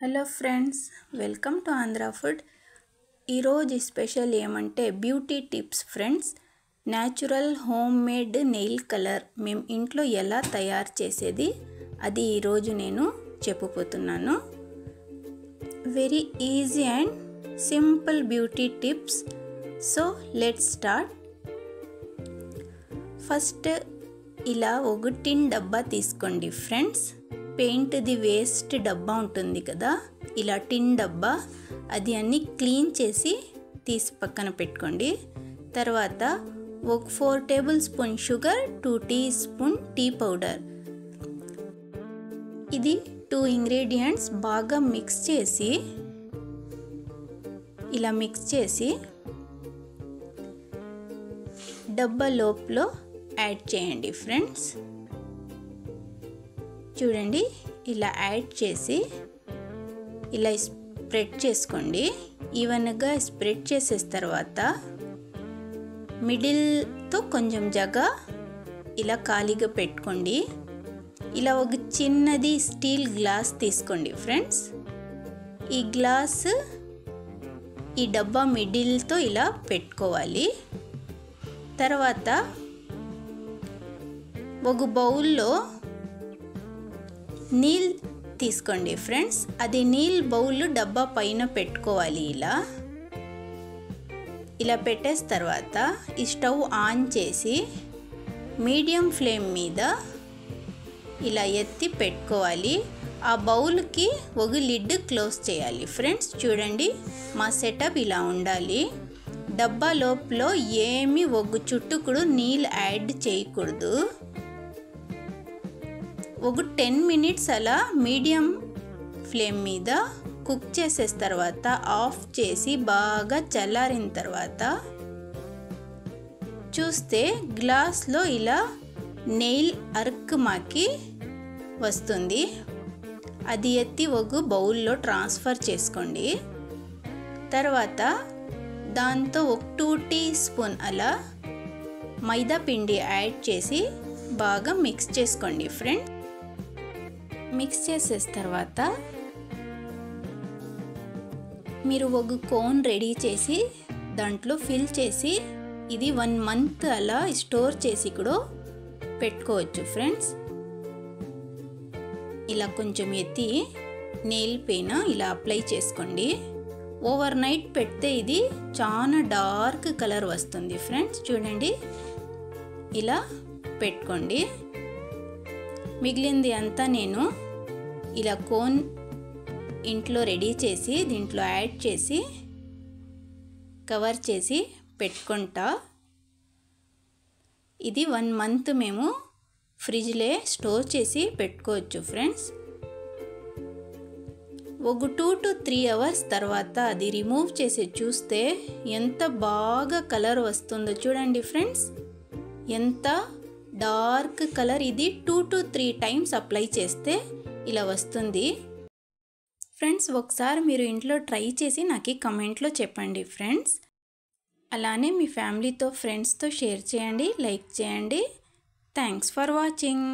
Hello friends, welcome to Andhra food. ఈరోజు special ఏమంటే beauty tips friends. Natural home made nail colour మేము ఇంట్లో ఎలా తయారు చేసేది అది ఈరోజు నేను చెప్పబోతున్నాను. Very easy and simple beauty tips. So let's start. First ఇలా ఒక టిన్ డబ్బా తీసుకోండి ఫ్రెండ్స్. పెయింట్ది వేస్ట్ డబ్బా ఉంటుంది కదా, ఇలా టిన్ డబ్బా, అది అన్నీ క్లీన్ చేసి తీసి పక్కన పెట్టుకోండి. తర్వాత ఒక 4 tablespoon sugar, 2 teaspoon tea powder, ఇది 2 ఇంగ్రీడియంట్స్ బాగా మిక్స్ చేసి ఇలా మిక్స్ చేసి డబ్బా లోపల యాడ్ చేయండి ఫ్రెండ్స్. చూడండి, ఇలా యాడ్ చేసి ఇలా స్ప్రెడ్ చేసుకోండి. ఈవెన్గా స్ప్రెడ్ చేసేసిన తర్వాత మిడిల్తో కొంచెం జగ ఇలా ఖాళీగా పెట్టుకోండి. ఇలా ఒక చిన్నది స్టీల్ గ్లాస్ తీసుకోండి ఫ్రెండ్స్. ఈ గ్లాస్ ఈ డబ్బా మిడిల్తో ఇలా పెట్టుకోవాలి. తర్వాత ఒక బౌల్లో నీళ్ళు తీసుకోండి ఫ్రెండ్స్. అది నీళ్ళు బౌల్ డబ్బా పైన పెట్టుకోవాలి. ఇలా పెట్టేసిన తర్వాత ఈ స్టవ్ ఆన్ చేసి మీడియం ఫ్లేమ్ మీద ఇలా ఎత్తి పెట్టుకోవాలి. ఆ బౌల్కి ఒక లిడ్ క్లోజ్ చేయాలి ఫ్రెండ్స్. చూడండి, మా సెటప్ ఇలా ఉండాలి. డబ్బా లోపల ఏమి ఒక చుట్టుకుడు నీళ్ళు యాడ్ చేయకూడదు. ఒక 10 మినిట్స్ అలా మీడియం ఫ్లేమ్ మీద కుక్ చేసేసిన తర్వాత ఆఫ్ చేసి బాగా చల్లారిన తర్వాత చూస్తే గ్లాస్లో ఇలా నెయిల్ అర్క్ మాకి వస్తుంది. అది ఎత్తి ఒక బౌల్లో ట్రాన్స్ఫర్ చేసుకోండి. తర్వాత దాంతో ఒక 2 టీ స్పూన్ అలా మైదా పిండి యాడ్ చేసి బాగా మిక్స్ చేసుకోండి ఫ్రెండ్స్. మిక్స్ చేసేసిన తర్వాత మీరు ఒక కోన్ రెడీ చేసి దాంట్లో ఫిల్ చేసి ఇది 1 మంత్ అలా స్టోర్ చేసి కూడా పెట్టుకోవచ్చు ఫ్రెండ్స్. ఇలా కొంచెం ఎత్తి నెయిల్ పైన ఇలా అప్లై చేసుకోండి. ఓవర్ నైట్ పెడితే ఇది చాలా డార్క్ కలర్ వస్తుంది ఫ్రెండ్స్. చూడండి, ఇలా పెట్టుకోండి. మిగిలింది అంతా నేను ఇలా కోన్ ఇంట్లో రెడీ చేసి దీంట్లో యాడ్ చేసి కవర్ చేసి పెట్టుకుంటా. ఇది 1 మంత్ మేము ఫ్రిడ్జ్లో స్టోర్ చేసి పెట్టుకోవచ్చు ఫ్రెండ్స్. ఒక 2 to 3 అవర్స్ తర్వాత అది రిమూవ్ చేసి చూస్తే ఎంత బాగా కలర్ వస్తుందో చూడండి ఫ్రెండ్స్. ఎంత డార్క్ కలర్. ఇది 2 to 3 టైమ్స్ అప్లై చేస్తే ఇలా వస్తుంది ఫ్రెండ్స్. ఒకసారి మీరు ఇంట్లో ట్రై చేసి నాకు కమెంట్లో చెప్పండి ఫ్రెండ్స్. అలానే మీ ఫ్యామిలీతో ఫ్రెండ్స్తో షేర్ చేయండి, లైక్ చేయండి. Thanks for watching.